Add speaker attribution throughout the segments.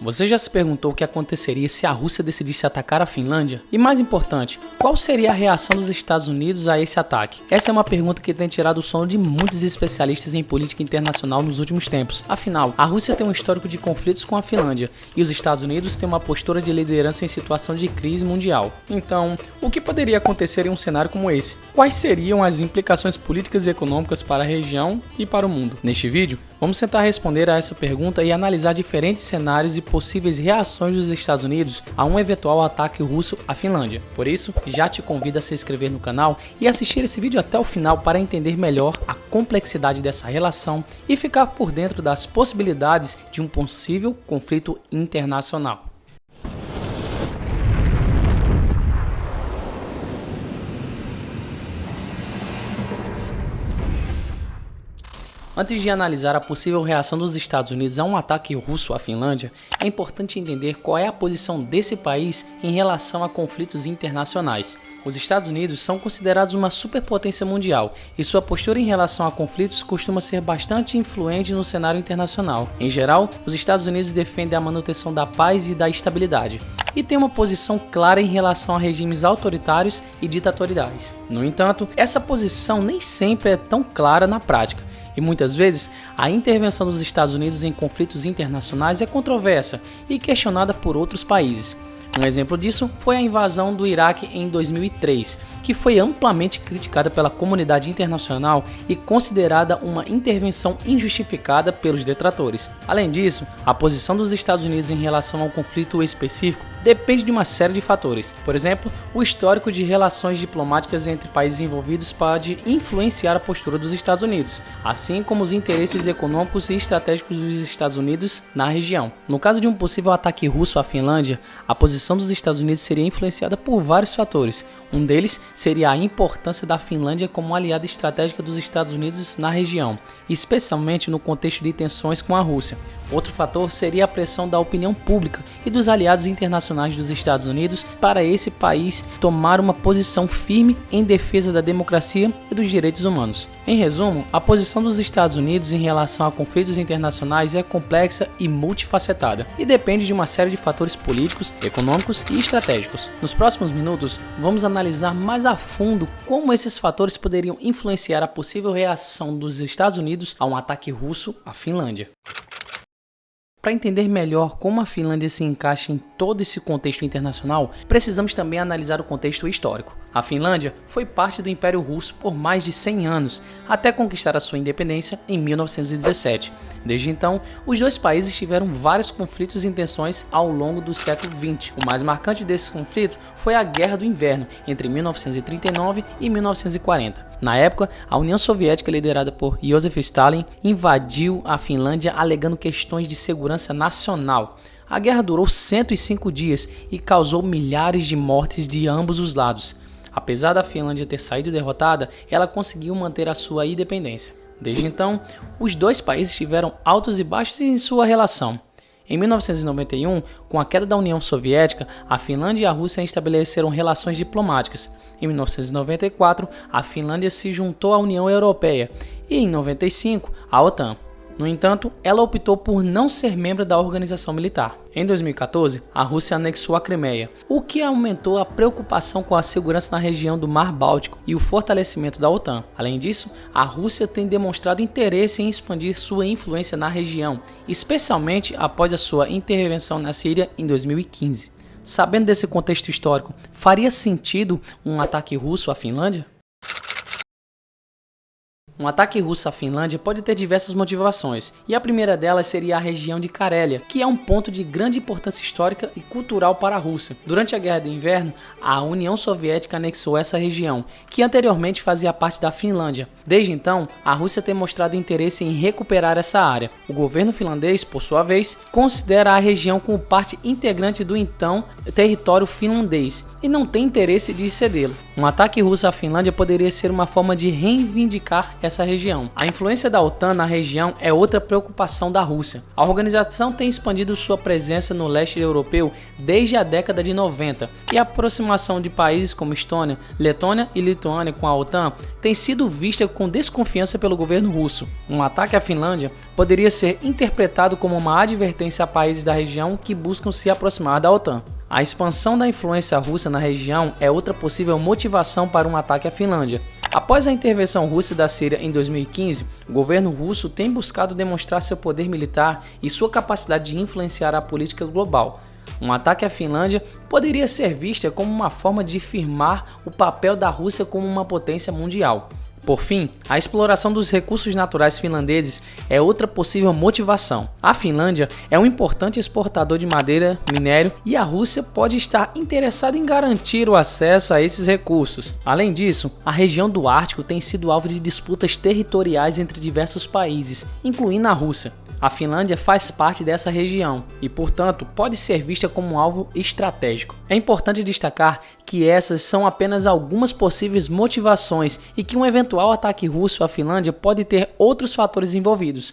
Speaker 1: Você já se perguntou o que aconteceria se a Rússia decidisse atacar a Finlândia? E mais importante, qual seria a reação dos Estados Unidos a esse ataque? Essa é uma pergunta que tem tirado o sono de muitos especialistas em política internacional nos últimos tempos. Afinal, a Rússia tem um histórico de conflitos com a Finlândia e os Estados Unidos têm uma postura de liderança em situação de crise mundial. Então, o que poderia acontecer em um cenário como esse? Quais seriam as implicações políticas e econômicas para a região e para o mundo? Neste vídeo, vamos tentar responder a essa pergunta e analisar diferentes cenários e possíveis reações dos Estados Unidos a um eventual ataque russo à Finlândia. Por isso, já te convido a se inscrever no canal e assistir esse vídeo até o final para entender melhor a complexidade dessa relação e ficar por dentro das possibilidades de um possível conflito internacional. Antes de analisar a possível reação dos Estados Unidos a um ataque russo à Finlândia, é importante entender qual é a posição desse país em relação a conflitos internacionais. Os Estados Unidos são considerados uma superpotência mundial e sua postura em relação a conflitos costuma ser bastante influente no cenário internacional. Em geral, os Estados Unidos defendem a manutenção da paz e da estabilidade, e tem uma posição clara em relação a regimes autoritários e ditatoriais. No entanto, essa posição nem sempre é tão clara na prática. E muitas vezes, a intervenção dos Estados Unidos em conflitos internacionais é controversa e questionada por outros países. Um exemplo disso foi a invasão do Iraque em 2003, que foi amplamente criticada pela comunidade internacional e considerada uma intervenção injustificada pelos detratores. Além disso, a posição dos Estados Unidos em relação ao conflito específico depende de uma série de fatores. Por exemplo, o histórico de relações diplomáticas entre países envolvidos pode influenciar a postura dos Estados Unidos, assim como os interesses econômicos e estratégicos dos Estados Unidos na região. No caso de um possível ataque russo à Finlândia, a posição dos Estados Unidos seria influenciada por vários fatores. Um deles seria a importância da Finlândia como aliada estratégica dos Estados Unidos na região, especialmente no contexto de tensões com a Rússia. Outro fator seria a pressão da opinião pública e dos aliados internacionais dos Estados Unidos para esse país tomar uma posição firme em defesa da democracia e dos direitos humanos. Em resumo, a posição dos Estados Unidos em relação a conflitos internacionais é complexa e multifacetada e depende de uma série de fatores políticos, econômicos e estratégicos. Nos próximos minutos, vamos analisar mais a fundo como esses fatores poderiam influenciar a possível reação dos Estados Unidos a um ataque russo à Finlândia. Para entender melhor como a Finlândia se encaixa em todo esse contexto internacional, precisamos também analisar o contexto histórico. A Finlândia foi parte do Império Russo por mais de 100 anos, até conquistar a sua independência em 1917. Desde então, os dois países tiveram vários conflitos e tensões ao longo do século XX. O mais marcante desses conflitos foi a Guerra do Inverno, entre 1939 e 1940. Na época, a União Soviética, liderada por Joseph Stalin, invadiu a Finlândia alegando questões de segurança nacional. A guerra durou 105 dias e causou milhares de mortes de ambos os lados. Apesar da Finlândia ter saído derrotada, ela conseguiu manter a sua independência. Desde então, os dois países tiveram altos e baixos em sua relação. Em 1991, com a queda da União Soviética, a Finlândia e a Rússia estabeleceram relações diplomáticas. Em 1994, a Finlândia se juntou à União Europeia e, em 1995, à OTAN. No entanto, ela optou por não ser membro da organização militar. Em 2014, a Rússia anexou a Crimeia, o que aumentou a preocupação com a segurança na região do Mar Báltico e o fortalecimento da OTAN. Além disso, a Rússia tem demonstrado interesse em expandir sua influência na região, especialmente após a sua intervenção na Síria em 2015. Sabendo desse contexto histórico, faria sentido um ataque russo à Finlândia? Um ataque russo à Finlândia pode ter diversas motivações, e a primeira delas seria a região de Carélia, que é um ponto de grande importância histórica e cultural para a Rússia. Durante a Guerra do Inverno, a União Soviética anexou essa região, que anteriormente fazia parte da Finlândia. Desde então, a Rússia tem mostrado interesse em recuperar essa área. O governo finlandês, por sua vez, considera a região como parte integrante do então território finlandês e não tem interesse de cedê-lo. Um ataque russo à Finlândia poderia ser uma forma de reivindicar essa região. A influência da OTAN na região é outra preocupação da Rússia. A organização tem expandido sua presença no leste europeu desde a década de 90, e a aproximação de países como Estônia, Letônia e Lituânia com a OTAN tem sido vista com desconfiança pelo governo russo. Um ataque à Finlândia poderia ser interpretado como uma advertência a países da região que buscam se aproximar da OTAN. A expansão da influência russa na região é outra possível motivação para um ataque à Finlândia. Após a intervenção russa da Síria em 2015, o governo russo tem buscado demonstrar seu poder militar e sua capacidade de influenciar a política global. Um ataque à Finlândia poderia ser vista como uma forma de firmar o papel da Rússia como uma potência mundial. Por fim, a exploração dos recursos naturais finlandeses é outra possível motivação. A Finlândia é um importante exportador de madeira, minério, e a Rússia pode estar interessada em garantir o acesso a esses recursos. Além disso, a região do Ártico tem sido alvo de disputas territoriais entre diversos países, incluindo a Rússia. A Finlândia faz parte dessa região e, portanto, pode ser vista como um alvo estratégico. É importante destacar que essas são apenas algumas possíveis motivações e que um eventual ataque russo à Finlândia pode ter outros fatores envolvidos.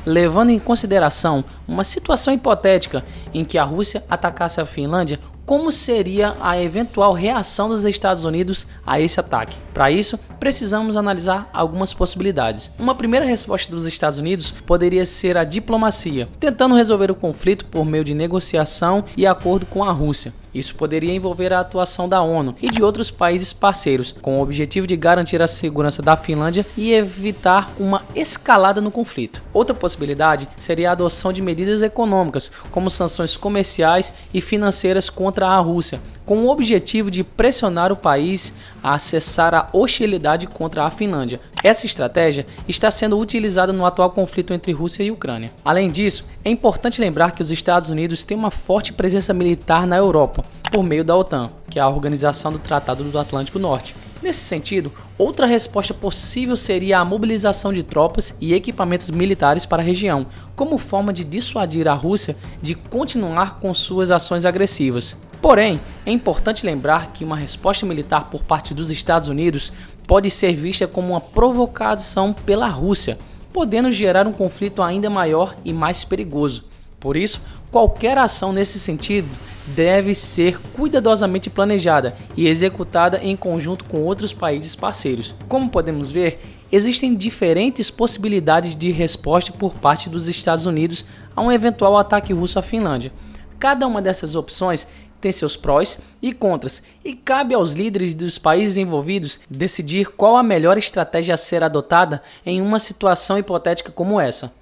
Speaker 1: Levando em consideração uma situação hipotética em que a Rússia atacasse a Finlândia, como seria a eventual reação dos Estados Unidos a esse ataque? Para isso, precisamos analisar algumas possibilidades. Uma primeira resposta dos Estados Unidos poderia ser a diplomacia, tentando resolver o conflito por meio de negociação e acordo com a Rússia. Isso poderia envolver a atuação da ONU e de outros países parceiros, com o objetivo de garantir a segurança da Finlândia e evitar uma escalada no conflito. Outra possibilidade seria a adoção de medidas econômicas, como sanções comerciais e financeiras contra a Rússia, com o objetivo de pressionar o país a cessar a hostilidade contra a Finlândia. Essa estratégia está sendo utilizada no atual conflito entre Rússia e Ucrânia. Além disso, é importante lembrar que os Estados Unidos têm uma forte presença militar na Europa, por meio da OTAN, que é a Organização do Tratado do Atlântico Norte. Nesse sentido, outra resposta possível seria a mobilização de tropas e equipamentos militares para a região, como forma de dissuadir a Rússia de continuar com suas ações agressivas. Porém, é importante lembrar que uma resposta militar por parte dos Estados Unidos pode ser vista como uma provocação pela Rússia, podendo gerar um conflito ainda maior e mais perigoso. Por isso, qualquer ação nesse sentido deve ser cuidadosamente planejada e executada em conjunto com outros países parceiros. Como podemos ver, existem diferentes possibilidades de resposta por parte dos Estados Unidos a um eventual ataque russo à Finlândia. Cada uma dessas opções tem seus prós e contras, e cabe aos líderes dos países envolvidos decidir qual a melhor estratégia a ser adotada em uma situação hipotética como essa.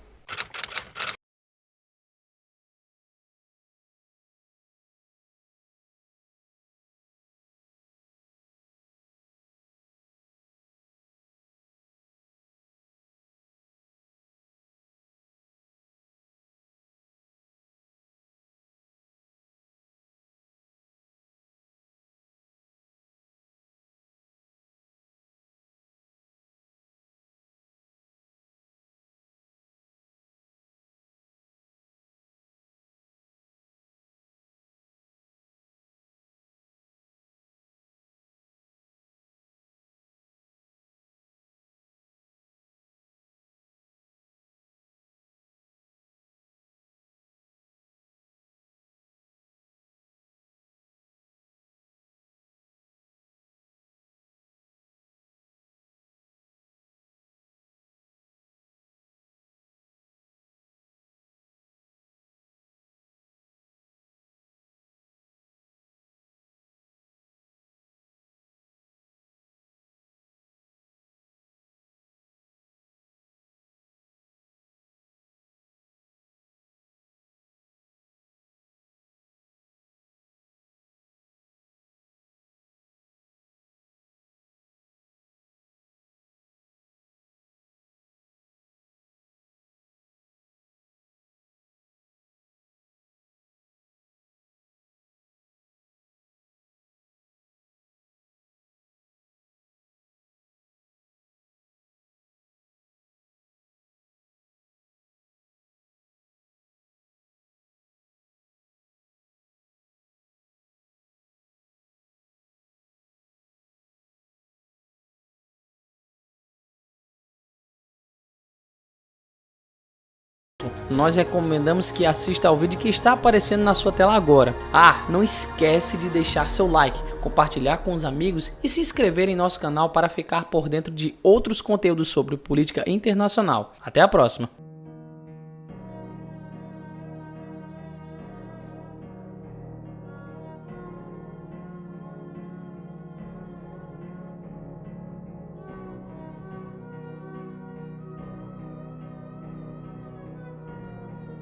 Speaker 1: nós recomendamos que assista ao vídeo que está aparecendo na sua tela agora. Não esquece de deixar seu like, compartilhar com os amigos e se inscrever em nosso canal para ficar por dentro de outros conteúdos sobre política internacional. Até a próxima!